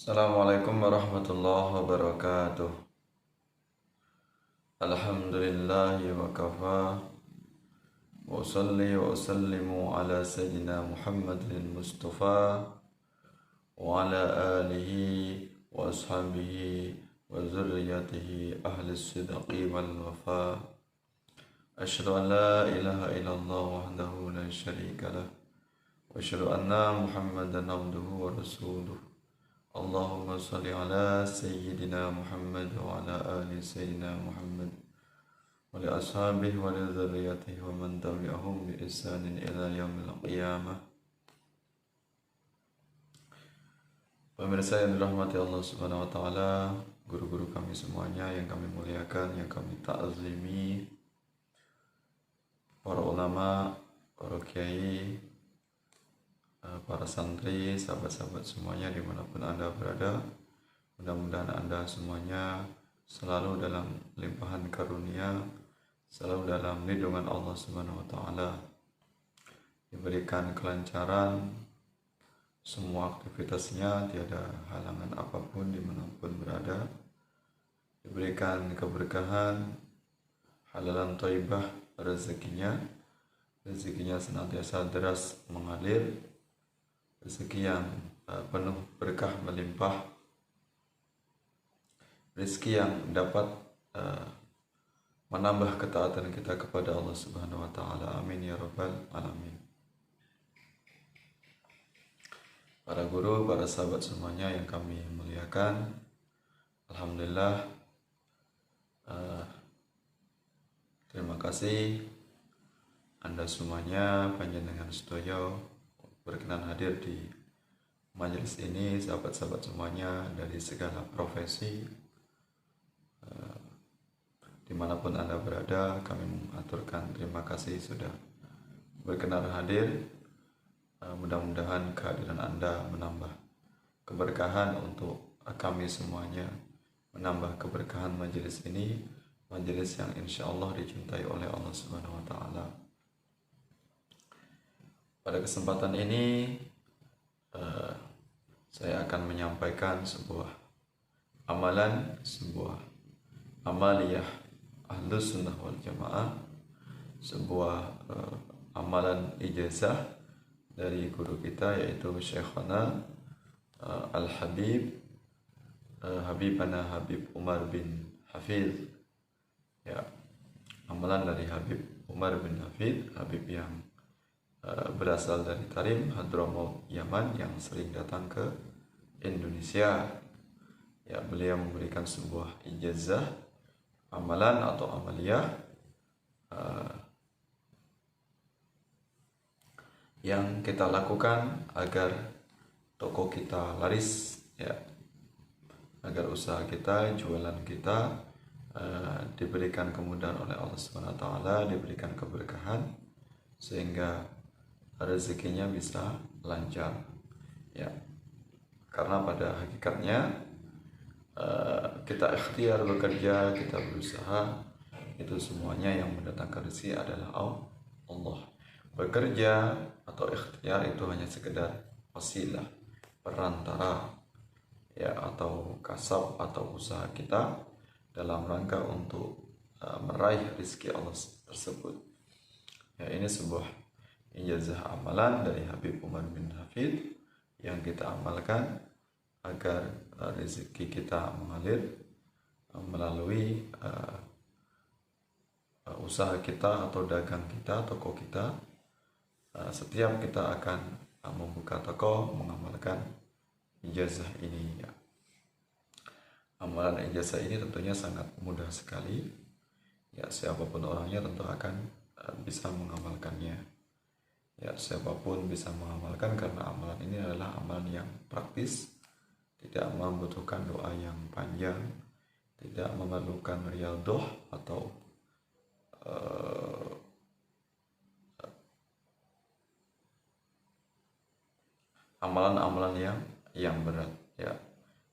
Assalamualaikum warahmatullahi wabarakatuh. Alhamdulillahi wa kafa. Wa usalli wa usallimu ala sayyidina Muhammadin Mustafa wa ala alihi wa ashabihi wa zurriyatihi ahli sidqi wal wafa. Asyhadu an la ilaha illallah wahdahu la syarika lah. Wa asyhadu anna Muhammadan abduhu wa rasuluh. Allahumma salli ala Sayyidina Muhammad wa ala ali Sayyidina Muhammad wa li ashabihi wa li dzurriyyatihi wa man tabi'ahum bi ihsanin ila yaumil qiyamah. Pemirsa yang dirahmati Allah Subhanahu wa taala, guru-guru kami semuanya yang kami muliakan, yang kami ta'zimi, para ulama, para kiai, para santri, sahabat-sahabat semuanya dimanapun Anda berada, mudah-mudahan Anda semuanya selalu dalam limpahan karunia, selalu dalam lindungan Allah Subhanahu wa taala, diberikan kelancaran semua aktivitasnya, tiada halangan apapun dimanapun berada, diberikan keberkahan, halalan thayyibah rezekinya senantiasa deras mengalir, rezeki yang penuh berkah melimpah, rezeki yang dapat menambah ketaatan kita kepada Allah Subhanahu wa taala. Amin ya rabbal alamin. Para guru, para sahabat semuanya yang kami muliakan, alhamdulillah, terima kasih Anda semuanya panjenengan sedaya berkenan hadir di majelis ini, sahabat-sahabat semuanya dari segala profesi, dimanapun Anda berada. Kami mengaturkan terima kasih sudah berkenan hadir. Mudah-mudahan kehadiran Anda menambah keberkahan untuk kami semuanya, menambah keberkahan majelis ini, majelis yang insya Allah dicintai oleh Allah Subhanahu wa taala. Pada kesempatan ini saya akan menyampaikan sebuah amalan, sebuah amaliyah Ahlus Sunnah wal Jamaah, sebuah amalan ijazah dari guru kita, yaitu Syekhana Al-Habib Habibana Habib Umar bin Hafidh. Ya, amalan dari Habib Umar bin Hafidh, Habib yang berasal dari Tarim, Hadramaut, Yaman, yang sering datang ke Indonesia. Ya, beliau memberikan sebuah ijazah amalan atau amaliyah yang kita lakukan agar toko kita laris, ya, agar usaha kita, jualan kita diberikan kemudahan oleh Allah Subhanahu wa taala, diberikan keberkahan sehingga rezekinya bisa lancar. Ya, karena pada hakikatnya kita ikhtiar bekerja, kita berusaha, itu semuanya yang mendatangkan rezeki adalah Allah. Bekerja atau ikhtiar itu hanya sekedar wasilah, perantara, ya, atau kasab atau usaha kita dalam rangka untuk meraih rezeki Allah tersebut. Ya, ini sebuah ijazah amalan dari Habib Umar bin Hafidh yang kita amalkan agar rezeki kita mengalir melalui usaha kita atau dagang kita, toko kita. Setiap kita akan membuka toko, mengamalkan ijazah ini. Ya. Amalan ijazah ini tentunya sangat mudah sekali. Ya, siapapun orangnya tentu akan bisa mengamalkannya. Ya, siapapun bisa mengamalkan karena amalan ini adalah amalan yang praktis, tidak membutuhkan doa yang panjang, tidak memerlukan riyadhah atau amalan-amalan yang berat, ya,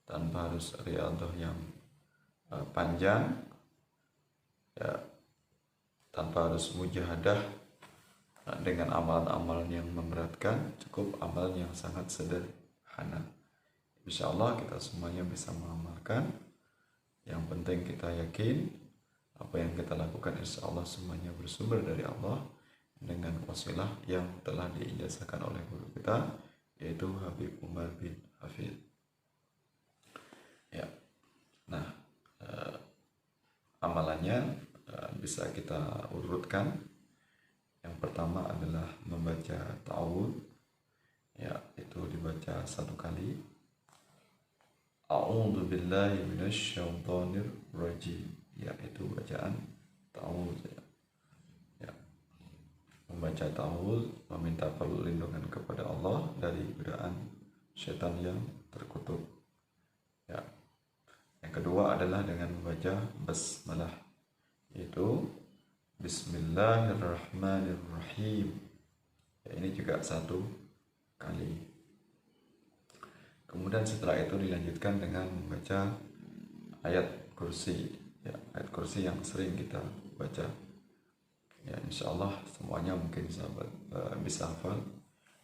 tanpa harus riyadhah yang panjang, ya, tanpa harus mujahadah dengan amalan-amalan yang memberatkan. Cukup amalan yang sangat sederhana. Insya Allah kita semuanya bisa mengamalkan. Yang penting kita yakin apa yang kita lakukan insya Allah semuanya bersumber dari Allah dengan wasilah yang telah diijazahkan oleh guru kita, yaitu Habib Umar bin Hafid. Ya, nah amalannya bisa kita urutkan. Yang pertama adalah membaca ta'awudz, ya, itu dibaca 1 kali. A'udzu billahi minasyaitonir rajim, ya, itu bacaan ta'awudz, ya. Membaca ta'awudz meminta perlindungan kepada Allah dari godaan setan yang terkutuk. Ya. Yang kedua adalah dengan membaca basmalah, yaitu Bismillahirrahmanirrahim. Ya, ini juga 1 kali. Kemudian setelah itu dilanjutkan dengan membaca ayat kursi, ya, ayat kursi yang sering kita baca. Ya, insya Allah semuanya mungkin sahabat bisa hafal,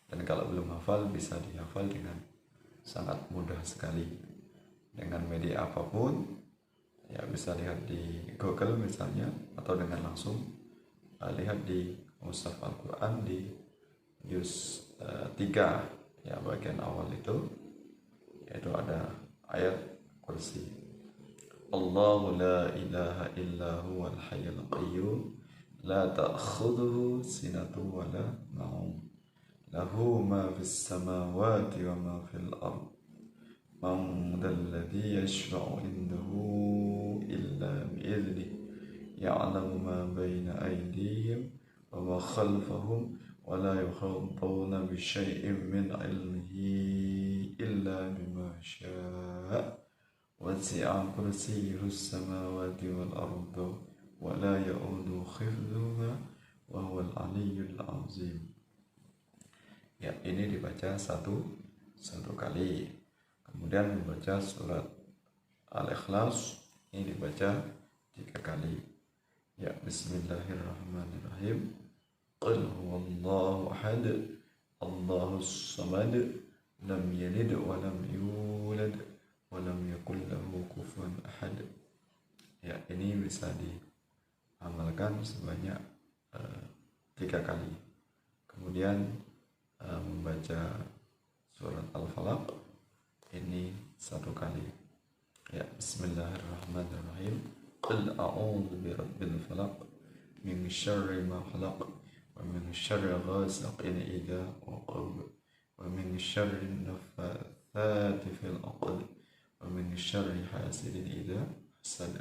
dan kalau belum hafal bisa dihafal dengan sangat mudah sekali dengan media apapun. Ya, bisa lihat di Google misalnya, atau dengan langsung lihat di Mushaf Al-Quran di juz 3, ya, bagian awal itu, yaitu ada ayat kursi. Allahu la ilaha illa huwal hayyul qayyum la ta'khudhuhu sinatun wa la nawm lahu ma fis samawati wa ma fil ard man dzalladzi yashfa'u indahu illa bi'idhnihi ya'lamu ma baina aydihim wa ma khalfahum wa la yuhituna bi syai'in min 'ilmihi illa bima syaa wasi'a kursiyyuhu as-samawati wal arda wa la ya'uduhu hifdhuhuma wa huwal 'aliyyul 'azim. Ya, ini dibaca satu kali. Kemudian membaca surat Al-Ikhlas, ini dibaca 3 kali. Ya, Bismillahirrahmanirrahim. Qul huwallahu ahad, Allahus samad, lam yalid wa lam yulad wa lam yakul lahu kufuwan ahad. Ya, ini bisa diamalkan sebanyak 3 kali. Kemudian membaca surat Al-Falaq, ini 1 kali. Ya, Bismillahirrahmanirrahim. Qul a'udzu birabbil falaq min syarri ma khalaq wa min syarri ghasiqin idza waqab wa min syarri naffatsati fil 'uqad wa min syarri hasidin idza hasad.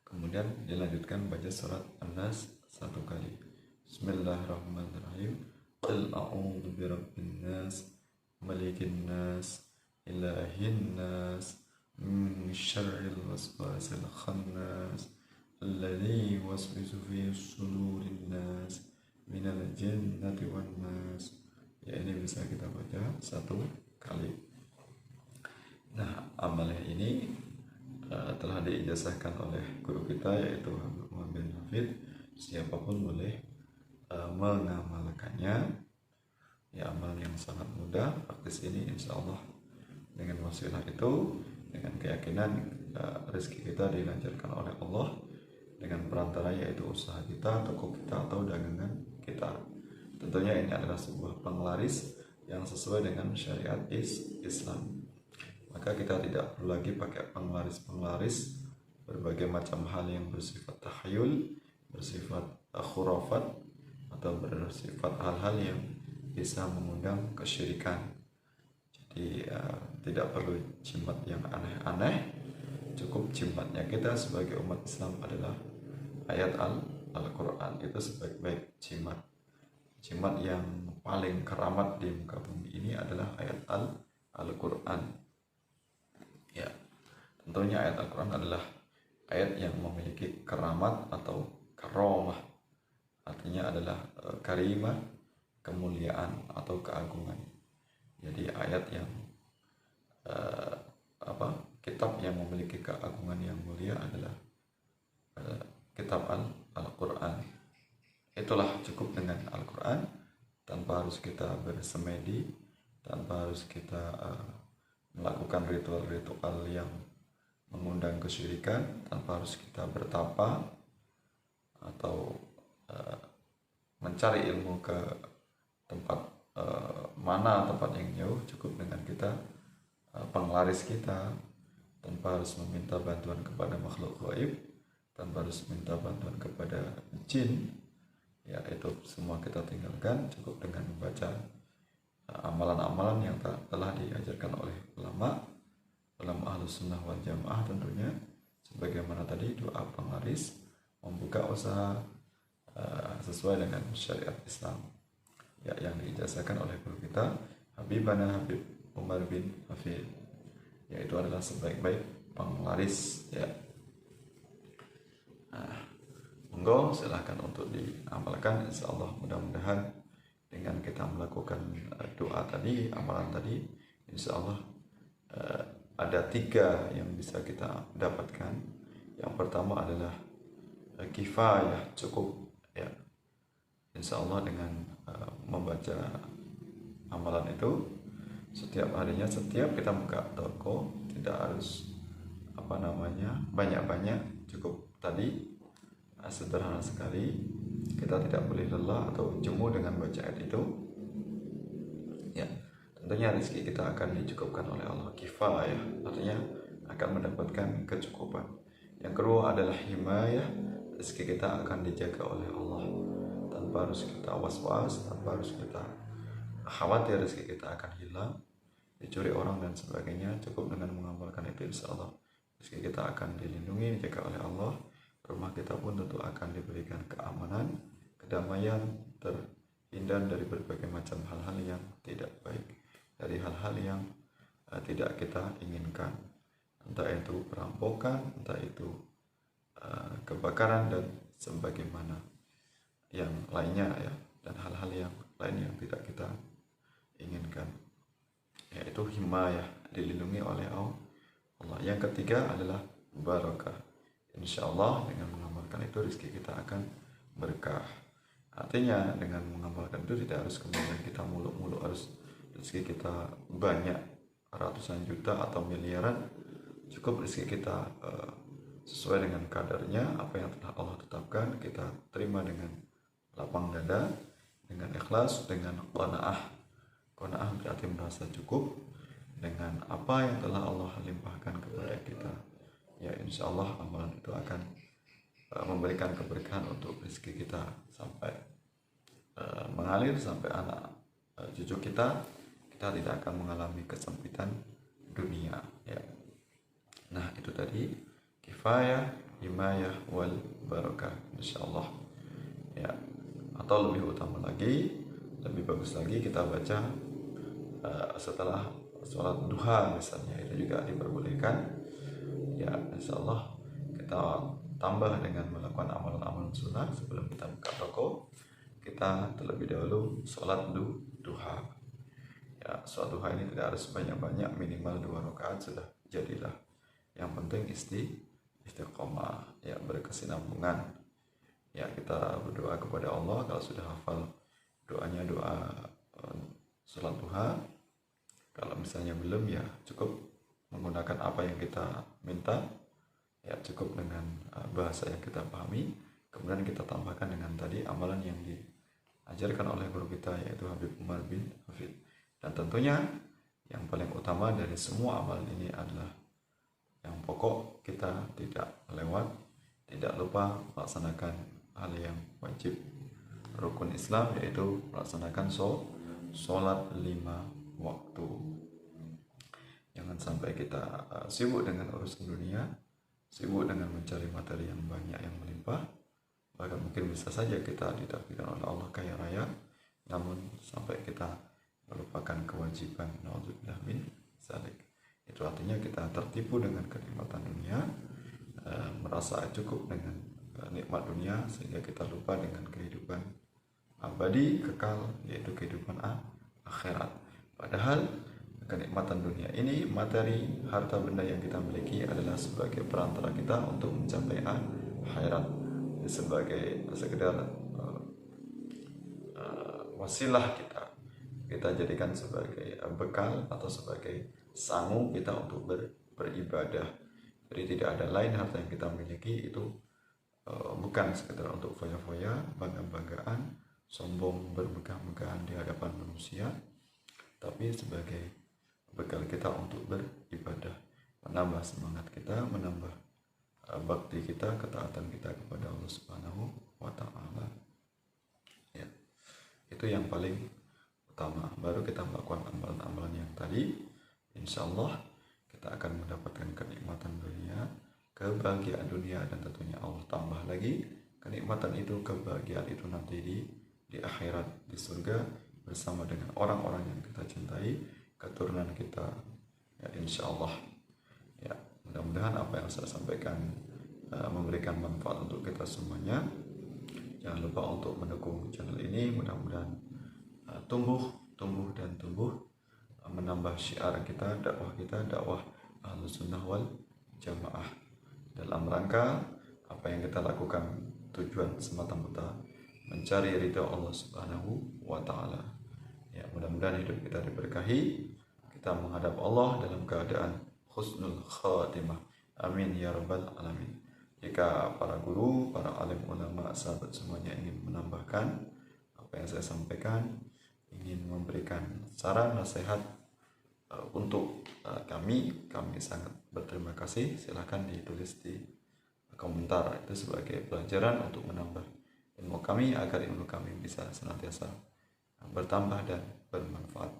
Kemudian dilanjutkan baca surat An-Nas 1 kali. Bismillahirrahmanirrahim. Qul a'udzu birabbin nas malikin nas ilahin nas min syarril waswasil khannas alladzi yuwaswisu fi sudurin nas minal jinnati wan nas. Ya, ini bisa kita baca 1 kali. Nah, amalan ini telah diijazahkan oleh guru kita, yaitu Habib Umar bin Hafid. Siapapun boleh mengamalkannya. Ya, amalan yang sangat mudah, praktis ini insya Allah dengan wasilah itu, dengan keyakinan rezeki kita dilancarkan oleh Allah dengan perantara yaitu usaha kita, toko kita, atau dagangan kita. Tentunya ini adalah sebuah penglaris yang sesuai dengan syariat Islam. Maka kita tidak perlu lagi pakai penglaris berbagai macam hal yang bersifat takhayul, bersifat khurafat, atau bersifat hal-hal yang bisa mengundang kesyirikan. Jadi tidak perlu jimat yang aneh-aneh. Cukup jimatnya kita sebagai umat Islam adalah ayat Al-Quran. Itu sebaik-baik jimat. Jimat yang paling keramat di muka bumi ini adalah ayat Al-Quran. Ya, tentunya ayat Al-Quran adalah ayat yang memiliki keramat atau karomah. Artinya adalah karimah, kemuliaan atau keagungan. Jadi ayat yang kitab yang memiliki keagungan yang mulia adalah kitab Al-Quran. Itulah cukup dengan Al-Quran, tanpa harus kita bersemedi, tanpa harus kita melakukan ritual-ritual yang mengundang kesyirikan tanpa harus kita bertapa atau mencari ilmu ke tempat mana tempat yang jauh. Cukup dengan kita penglaris kita, tanpa harus meminta bantuan kepada makhluk gaib, tanpa harus minta bantuan kepada jin, ya itu semua kita tinggalkan. Cukup dengan membaca amalan-amalan yang telah diajarkan oleh ulama Ahlus Sunnah wal Jamaah tentunya, sebagaimana tadi doa penglaris membuka usaha sesuai dengan syariat Islam, ya, yang diijazahkan oleh guru kita Habibana Habib Umar bin Hafid, yaitu adalah sebaik-baik penglaris, ya. Nah, monggo silahkan untuk diamalkan. Insyaallah mudah-mudahan dengan kita melakukan doa tadi, amalan tadi, insyaallah ada 3 yang bisa kita dapatkan. Yang pertama adalah kifayah, cukup, ya. Insyaallah dengan membaca amalan itu setiap harinya, setiap kita buka toko, tidak harus banyak-banyak, cukup tadi sederhana sekali. Kita tidak boleh lelah atau jemu dengan baca ayat itu, ya. Tentunya rezeki kita akan dicukupkan oleh Allah. Kifayah artinya akan mendapatkan kecukupan. Yang kedua adalah himayah, rezeki kita akan dijaga oleh Allah tanpa harus kita was-was, tanpa harus kita khawatir rezeki kita akan hilang, dicuri orang dan sebagainya. Cukup dengan mengamalkan itu, insyaallah rezeki kita akan dilindungi, dijaga oleh Allah. Rumah kita pun tentu akan diberikan keamanan, kedamaian, terhindar dari berbagai macam hal-hal yang tidak baik, dari hal-hal yang tidak kita inginkan, entah itu perampokan, entah itu kebakaran dan sebagaimana yang lainnya, ya, dan hal-hal yang lain yang tidak kita inginkan, yaitu himayah, dilindungi oleh Allah. Yang ketiga adalah barakah. Insyaallah dengan mengamalkan itu rezeki kita akan berkah. Artinya dengan mengamalkan itu tidak harus kemudian kita muluk-muluk harus rezeki kita banyak, ratusan juta atau miliaran. Cukup rezeki kita sesuai dengan kadarnya, apa yang telah Allah tetapkan, kita terima dengan lapang dada, dengan ikhlas, dengan qanaah. Qanaah berarti merasa cukup dengan apa yang telah Allah limpahkan kepada kita, ya. Insyaallah amalan itu akan memberikan keberkahan untuk rezeki kita sampai mengalir sampai anak cucu kita tidak akan mengalami kesempitan dunia, ya. Nah, itu tadi kifayah, himayah, wal barakah, insyaallah, ya. Atau lebih utama lagi, lebih bagus lagi kita baca setelah sholat duha misalnya, itu juga diperbolehkan, ya. Insyaallah kita tambah dengan melakukan amalan-amalan sunnah. Sebelum kita buka toko, kita terlebih dahulu sholat duha, ya. Sholat duha ini tidak harus banyak-banyak, minimal 2 rakaat sudah jadilah. Yang penting istiqomah, ya, berkesinambungan, ya. Kita berdoa kepada Allah, kalau sudah hafal doanya, doa sholat duha. Kalau misalnya belum, ya cukup menggunakan apa yang kita minta, ya, cukup dengan bahasa yang kita pahami. Kemudian kita tambahkan dengan tadi amalan yang diajarkan oleh guru kita, yaitu Habib Umar bin Hafid. Dan tentunya yang paling utama dari semua amalan ini adalah yang pokok, kita tidak lewat, tidak lupa melaksanakan hal yang wajib rukun Islam, yaitu melaksanakan sholat 5 waktu. Jangan sampai kita sibuk dengan urusan dunia, sibuk dengan mencari materi yang banyak, yang melimpah. Bahkan mungkin bisa saja kita ditakdirkan oleh Allah kaya raya, namun sampai kita melupakan kewajiban. Nauzubillah min dzalik. Itu artinya kita tertipu dengan kenikmatan dunia, merasa cukup dengan nikmat dunia, sehingga kita lupa dengan kehidupan abadi kekal, yaitu kehidupan akhirat. Padahal kenikmatan dunia ini, materi, harta benda yang kita miliki adalah sebagai perantara kita untuk mencapai akhirat, sebagai sekedar wasilah kita jadikan sebagai bekal atau sebagai sanggup kita untuk beribadah. Jadi tidak ada lain harta yang kita miliki itu bukan sekedar untuk foya-foya, bangga-banggaan, sombong, bermegah-megahan di hadapan manusia, tapi sebagai bekal kita untuk beribadah, menambah semangat kita, menambah bakti kita, ketaatan kita kepada Allah Subhanahu wa Ta'ala. Ya, itu yang paling utama. Baru kita melakukan amalan-amalan yang tadi, insya Allah kita akan mendapatkan kenikmatan dunia, kebahagiaan dunia, dan tentunya Allah tambah lagi kenikmatan itu, kebahagiaan itu nanti di akhirat, di surga, bersama dengan orang-orang yang kita cintai, keturunan kita, ya insya Allah. Ya, mudah-mudahan apa yang saya sampaikan memberikan manfaat untuk kita semuanya. Jangan lupa untuk mendukung channel ini, mudah-mudahan tumbuh menambah syiar kita, dakwah Ahlus Sunnah wal Jamaah, dalam rangka apa yang kita lakukan tujuan semata-mata mencari ridha Allah Subhanahu wa Ta'ala. Ya, mudah-mudahan hidup kita diberkahi, kita menghadap Allah dalam keadaan husnul khatimah. Amin ya rabbal alamin. Jika para guru, para alim ulama, sahabat semuanya ingin menambahkan apa yang saya sampaikan, ingin memberikan saran, nasihat untuk kami sangat berterima kasih. Silahkan ditulis di komentar, itu sebagai pelajaran untuk menambah ilmu kami, agar ilmu kami bisa senantiasa bertambah dan bermanfaat.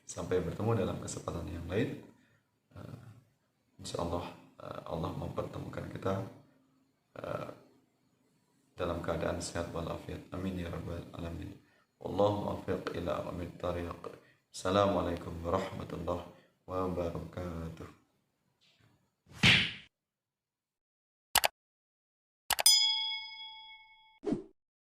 Sampai bertemu dalam kesempatan yang lain. Insya Allah Allah mempertemukan kita dalam keadaan sehat walafiat. Amin ya rabbal alamin. Wallahu muwaffiq ila aqwamit thariq. Assalamualaikum warahmatullahi wabarakatuh.